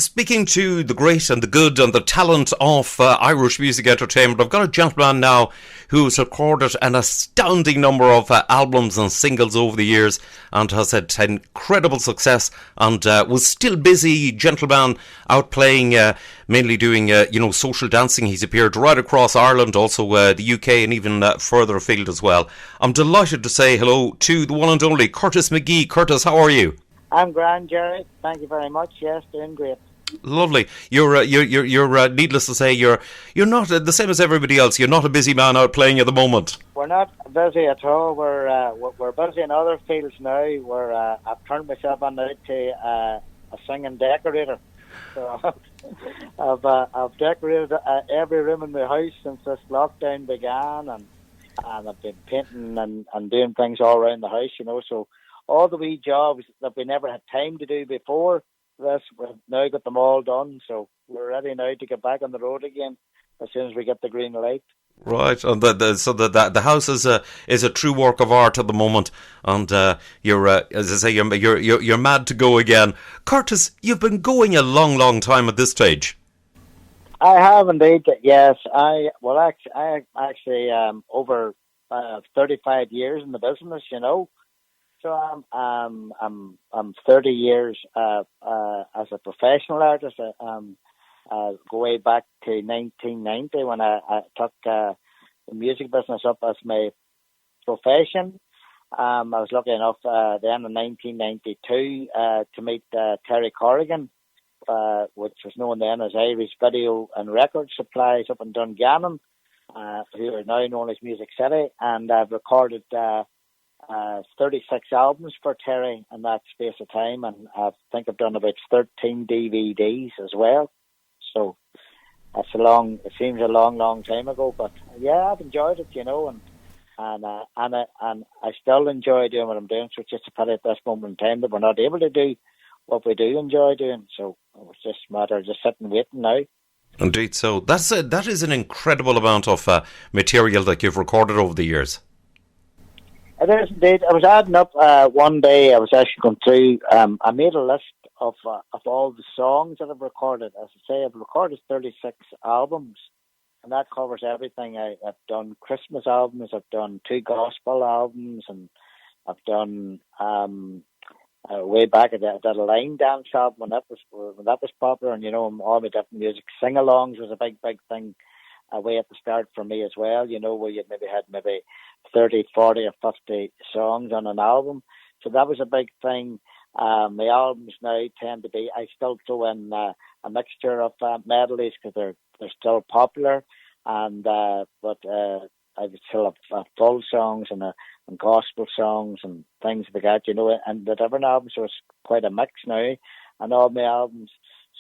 Speaking to the great and the good and the talent of Irish music entertainment, I've got a gentleman now who's recorded an astounding number of albums and singles over the years and has had incredible success and was still busy gentleman out playing, mainly doing, social dancing. He's appeared right across Ireland, also the UK and even further afield as well. I'm delighted to say hello to the one and only Curtis Magee. Curtis, how are you? I'm grand, Jerry. Thank you very much. Yes, doing great. Lovely. You're needless to say, you're not the same as everybody else. You're not a busy man out playing at the moment. We're not busy at all. We're busy in other fields now. I've turned myself on now to a singing decorator. So I've decorated every room in my house since this lockdown began, and I've been painting and doing things all around the house. So all the wee jobs that we never had time to do before this, we've now got them all done. So we're ready now to get back on the road again as soon as we get the green light. Right, and the house is a true work of art at the moment, and you're as I say, you're mad to go again. Curtis, you've been going a long time at this stage. I have indeed. Yes, I actually over 35 years in the business. So I'm 30 years as a professional artist. Go way back to 1990 when I took the music business up as my profession. I was lucky enough then in 1992 to meet Terry Corrigan, which was known then as Irish Video and Record Supplies up in Dungannon, who are now known as Music City, and I've recorded 36 albums for Terry in that space of time, and I think I've done about 13 DVDs as well. So it seems a long time ago, but yeah, I've enjoyed it, and I still enjoy doing what I'm doing. So it's just a pity at this moment in time that we're not able to do what we do enjoy doing. So it's just a matter of just sitting waiting now. Indeed, so that is an incredible amount of material that you've recorded over the years. It is indeed. I was adding up one day. I was actually going through. I made a list of all the songs that I've recorded. As I say, I've recorded 36 albums, and that covers everything. I've done Christmas albums. I've done 2 gospel albums, and I've done way back at that line dance album when that was popular. And all the different music sing-alongs was a big thing. Way at the start for me as well, where you had 30, 40 or 50 songs on an album. So that was a big thing. My albums now tend to be, I still throw in a mixture of medleys because they're still popular, but I would still have full songs and gospel songs and things like that, and the different albums. So it's quite a mix now on all my albums.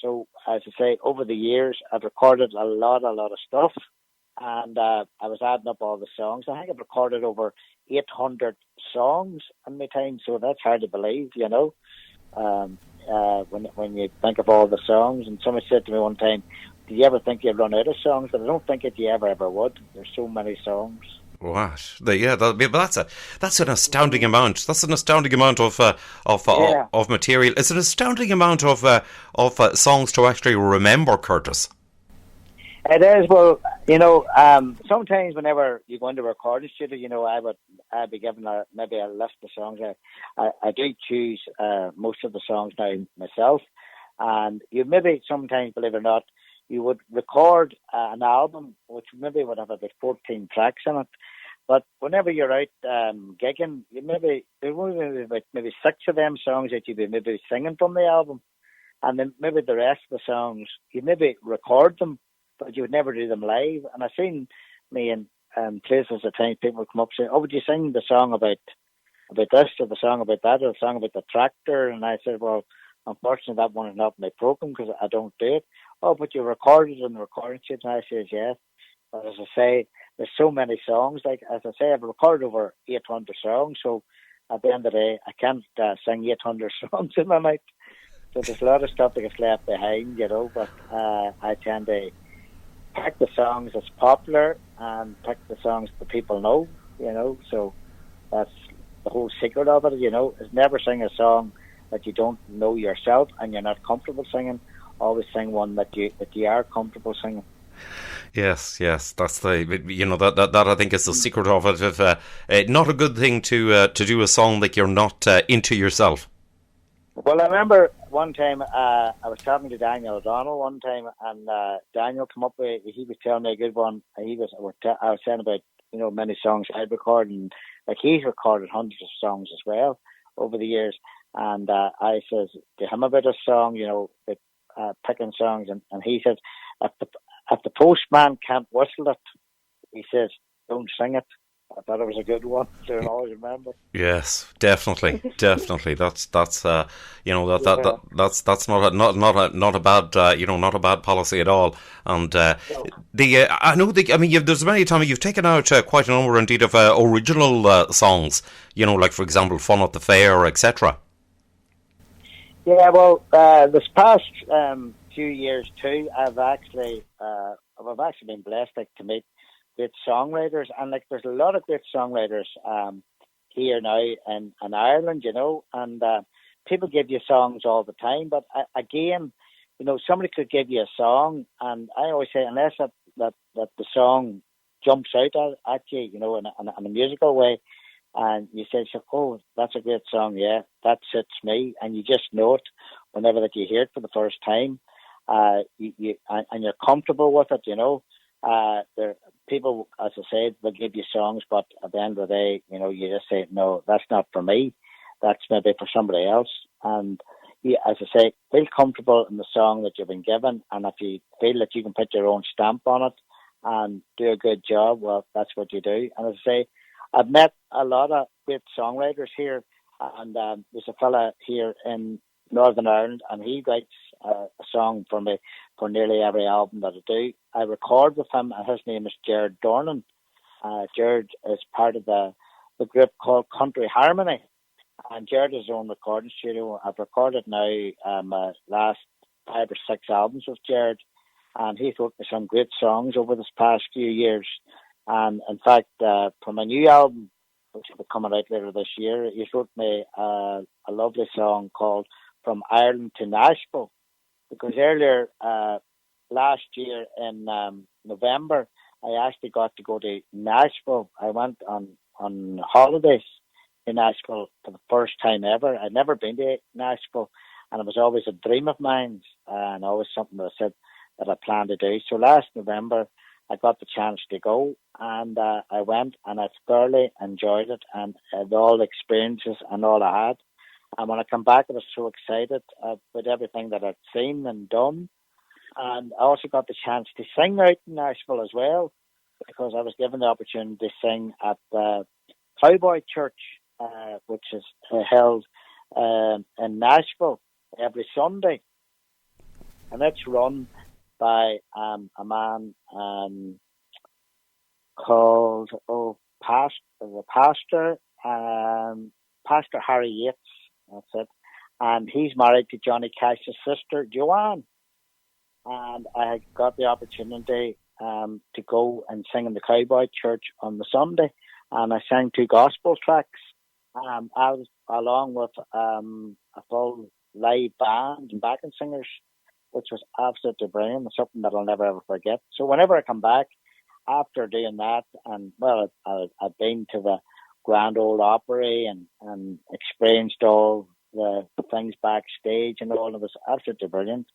So, as I say, over the years, I've recorded a lot of stuff, and I was adding up all the songs. I think I've recorded over 800 songs in my time, so that's hard to believe, when you think of all the songs. And somebody said to me one time, do you ever think you'd run out of songs? But I don't think you ever would. There's so many songs. What? That's an astounding amount. That's an astounding amount of material. It's an astounding amount of songs to actually remember, Curtis. It is. Well, sometimes whenever you go into a recording studio, I'd be given maybe a list of songs. I do choose most of the songs now myself, and you maybe sometimes, believe it or not, you would record an album which maybe would have about 14 tracks in it. But whenever you're out gigging, there will be maybe 6 of them songs that you'd be maybe singing from the album. And then maybe the rest of the songs, you maybe record them, but you would never do them live. And I've seen me in places at times, people would come up and say, oh, would you sing the song about this, or the song about that, or the song about the tractor? And I said, well, unfortunately, that one is not my program because I don't do it. Oh, but you recorded it in the recording studio. And I says, yes. But as I say, there's so many songs. Like, as I say, I've recorded over 800 songs. So at the end of the day, I can't sing 800 songs in my night. So there's a lot of stuff that gets left behind, But I tend to pick the songs that's popular and pick the songs that people know, So that's the whole secret of it, is never sing a song that you don't know yourself and you're not comfortable singing, always sing one that you are comfortable singing. Yes, that's that I think is the secret of it. If not a good thing to do a song that you're not into yourself. Well, I remember one time I was talking to Daniel O'Donnell one time, and Daniel came up with, he was telling me a good one. I was saying about many songs I'd recorded, and like he's recorded hundreds of songs as well over the years. And I says to him about a song, with picking songs, and he says, if the postman can't whistle it, he says, don't sing it. I thought it was a good one to always remember. Yes, definitely. That's that's not a bad not a bad policy at all. And there's many times you've taken out quite a number indeed of original songs. Like for example, Fun at the Fair, etc. Yeah, well, this past few years too, I've actually been blessed to meet great songwriters, and there's a lot of great songwriters here now in Ireland, and people give you songs all the time, but again, somebody could give you a song, and I always say, unless that the song jumps out at you, in a musical way, and you say, oh, that's a great song, yeah, that suits me, and you just know it whenever that you hear it for the first time, and you're comfortable with it, there people, as I said, will give you songs, but at the end of the day, you just say, no, that's not for me. That's maybe for somebody else. And as I say, feel comfortable in the song that you've been given, and if you feel that you can put your own stamp on it and do a good job, well, that's what you do. And as I say, I've met a lot of great songwriters here, and there's a fella here in Northern Ireland, and he writes a song for me for nearly every album that I do. I record with him, and his name is Jared Dornan. Jared is part of the group called Country Harmony, and Jared has his own recording studio. I've recorded now my last 5 or 6 albums with Jared, and he's wrote me some great songs over this past few years. And in fact, for my new album, which will be coming out later this year, he's wrote me a lovely song called From Ireland to Nashville, because earlier last year in November, I actually got to go to Nashville. I went on holidays in Nashville for the first time ever. I'd never been to Nashville, and it was always a dream of mine, and always something that I said that I planned to do. So last November, I got the chance to go, and I went, and I thoroughly enjoyed it, and all the experiences and all I had. And when I come back, I was so excited with everything that I'd seen and done. And I also got the chance to sing out in Nashville as well, because I was given the opportunity to sing at the Cowboy Church, which is held in Nashville every Sunday. And it's run by a man called Pastor Harry Yates. That's it. And he's married to Johnny Cash's sister, Joanne. And I got the opportunity to go and sing in the Cowboy Church on the Sunday. And I sang 2 gospel tracks. I was along with a full live band and backing singers, which was absolutely brilliant. It's something that I'll never ever forget. So whenever I come back after doing that, and well, I've been to the Grand Ole Opry and experienced all the things backstage and all. It was absolutely brilliant.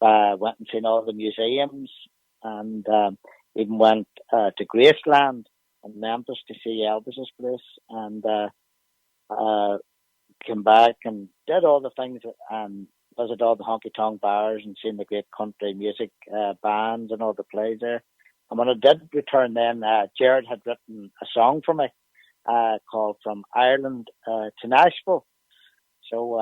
Went and seen all the museums, and even went to Graceland in Memphis to see Elvis's place, and came back and did all the things and visited all the honky-tonk bars and seen the great country music bands and all the plays there. And when I did return then, Jared had written a song for me called From Ireland to Nashville. So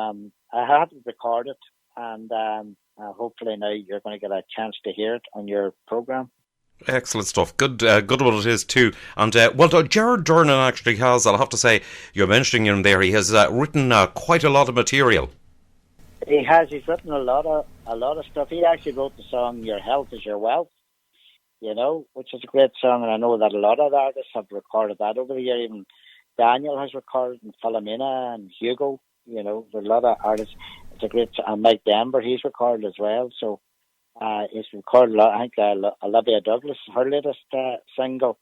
I had to record it, and hopefully now you're going to get a chance to hear it on your programme. Excellent stuff. Good what it is too. And Jared Dornan actually has, I'll have to say, you're mentioning him there, he has written quite a lot of material. He has. He's written a lot of stuff. He actually wrote the song "Your Health Is Your Wealth," which is a great song, and I know that a lot of artists have recorded that over the year. Even Daniel has recorded, and Philomena and Hugo. There's a lot of artists. it's a great. And Mike Denver, he's recorded as well. So he's recorded a lot. I think Olivia Douglas, her latest single.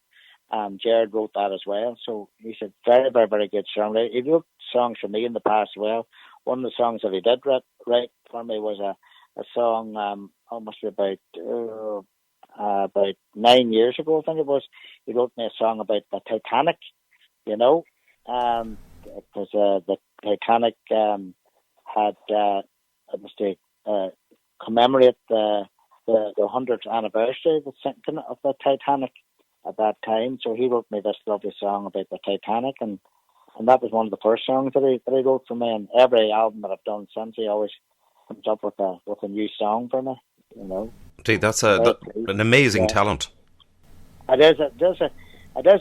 Jared wrote that as well. So he's a very, very, very good songwriter. He wrote songs for me in the past as well. One of the songs that he did write for me was a song almost about 9 years ago, I think it was. He wrote me a song about the Titanic, you know, because the Titanic had it was to commemorate the 100th anniversary of the sinking of the Titanic at that time. So he wrote me this lovely song about the Titanic, and that was one of the first songs that he wrote for me. And every album that I've done since, he always comes up with a new song for me, you know. Gee, that's an amazing talent. It is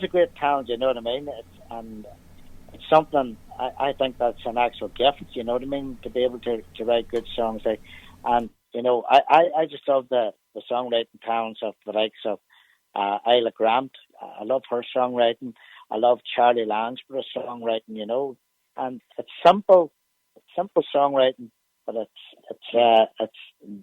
a great talent, you know what I mean? It's something, I think that's an actual gift, you know what I mean, to be able to write good songs. And, you know, I just love the songwriting talents of the likes of Isla Grant. I love her songwriting. I love Charlie Lansbury's songwriting, you know. And it's simple songwriting, but it's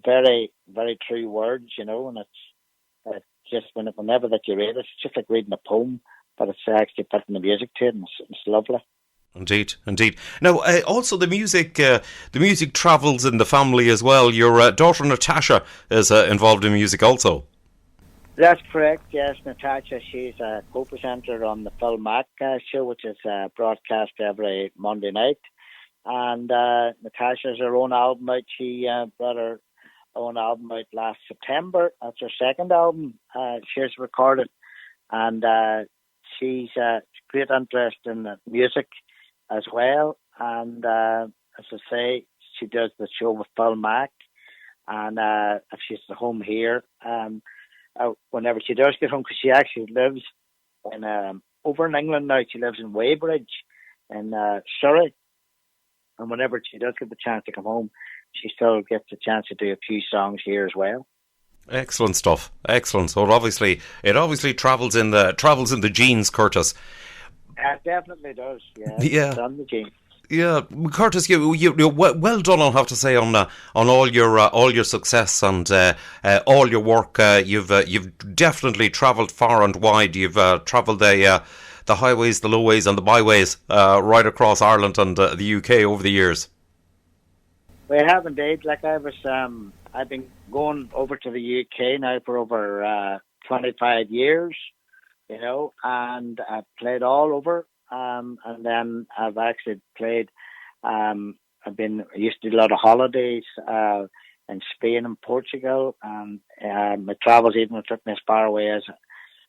very, very true words, you know, and it's just whenever that you read it, it's just like reading a poem, but it's actually putting the music to it, and it's lovely. Indeed. Now, also the music travels in the family as well. Your daughter Natasha is involved in music also. That's correct, yes. Natasha, she's a co-presenter on the Phil Mac show, which is broadcast every Monday night. And Natasha has her own album out. She brought her own album out last September. That's her second album she's recorded. And she's great interest in music as well. And as I say, she does the show with Phil Mac. And if she's at home here, whenever she does get home, because she actually lives over in England now. She lives in Weybridge in Surrey. And whenever she does get the chance to come home, she still gets a chance to do a few songs here as well. Excellent stuff. Excellent. So it obviously travels in the genes, Curtis. It definitely does. Yeah. Yeah. It's on the genes. Yeah, Curtis, you well done. I'll have to say on all your success and all your work. You've definitely travelled far and wide. You've travelled the highways, the lowways, and the byways right across Ireland and the UK over the years. We have indeed. Like I've been going over to the UK now for over 25 years, you know, and I've played all over. And then I've actually played. I used to do a lot of holidays in Spain and Portugal, and my travels even took me as far away as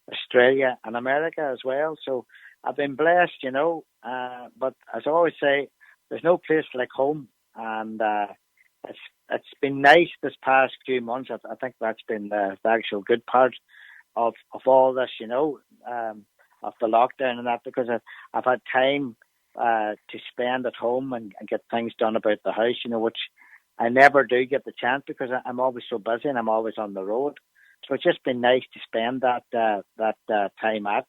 Australia and America as well. So I've been blessed, you know. But as I always say, there's no place like home, and it's been nice this past few months. I think that's been the actual good part of all this, you know. Of the lockdown and that, because I've had time to spend at home and get things done about the house, you know, which I never do get the chance because I'm always so busy and I'm always on the road. So it's just been nice to spend that time at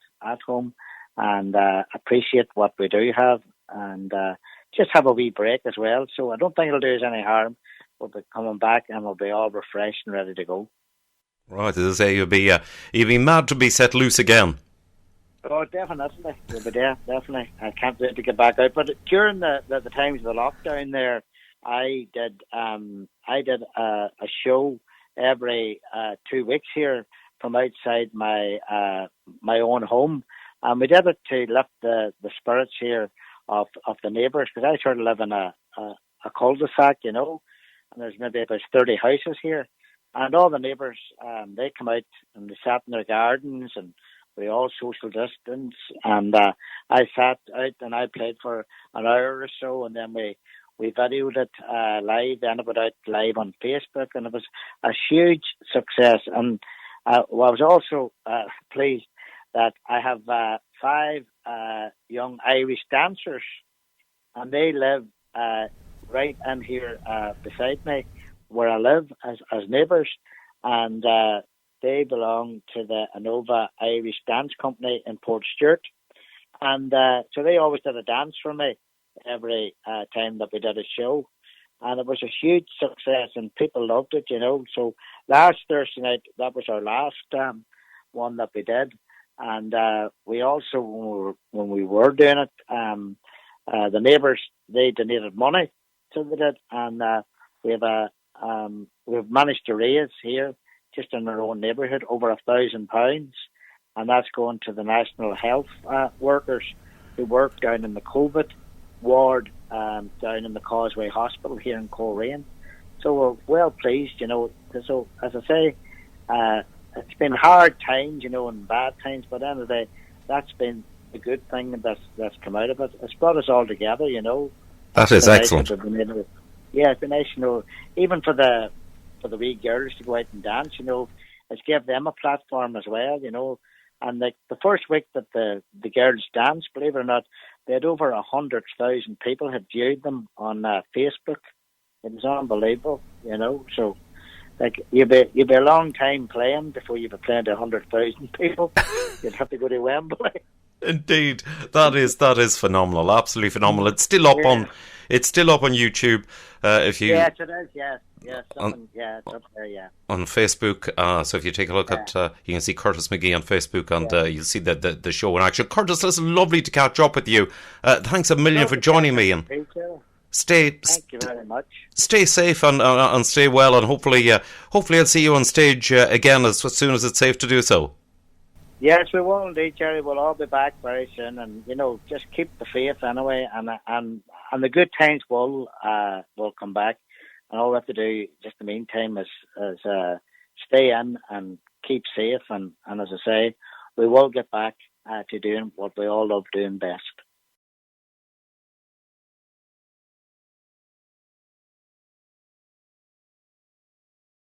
home and appreciate what we do have and just have a wee break as well. So I don't think it'll do us any harm. We'll be coming back and we'll be all refreshed and ready to go. Right, as I say, you'll be mad to be set loose again. Oh, definitely. We'll be there, definitely. I can't wait to get back out. But during the times of the lockdown there, I did a show every 2 weeks here from outside my own home. And we did it to lift the spirits here of the neighbours, because I sort of live in a cul-de-sac, you know, and there's maybe about 30 houses here. And all the neighbours, they come out and they sat in their gardens and we all social distance, and I sat out and I played for an hour or so, and then we videoed it live, and it went out live on Facebook, and it was a huge success. And I was also pleased that I have 5 young Irish dancers, and they live right in here beside me, where I live as neighbours, and they belong to the Anova Irish Dance Company in Port Stewart. And so they always did a dance for me every time that we did a show. and it was a huge success, and people loved it, you know. So last Thursday night, that was our last one that we did, and we also, when we were doing it, the neighbours, they donated money to it, and we have we've managed to raise here just in our own neighbourhood over £1,000, and that's going to the National Health workers who work down in the COVID ward down in the Causeway Hospital here in Coleraine. So we're well pleased, you know. So as I say, it's been hard times, you know, and bad times, but at the end of the day, that's been the good thing that's come out of it. It's brought us all together, you know. That is excellent. Yeah, it's been nice, you know, even for the wee girls to go out and dance, you know. It's give them a platform as well, you know. And the first week that the girls danced, believe it or not, they had over 100,000 people had viewed them on Facebook. It was unbelievable, you know. So, like, you'd be a long time playing before you'd be playing to 100,000 people. You'd have to go to Wembley. Indeed, that is phenomenal, absolutely phenomenal. It's still up on YouTube. If you yes, it is. Yes, it's up there. Yeah, on Facebook. So if you take a look at, you can see Curtis Magee on Facebook, and you'll see the show in action. Curtis, listen, lovely to catch up with you. Thanks a million for joining me, and thank you very much. Stay safe and stay well, and hopefully I'll see you on stage again as soon as it's safe to do so. Yes, we will indeed, Jerry. We'll all be back very soon, and you know, just keep the faith anyway, and the good times will come back, and all we have to do just in the meantime is stay in and keep safe, and as I say, we will get back to doing what we all love doing best.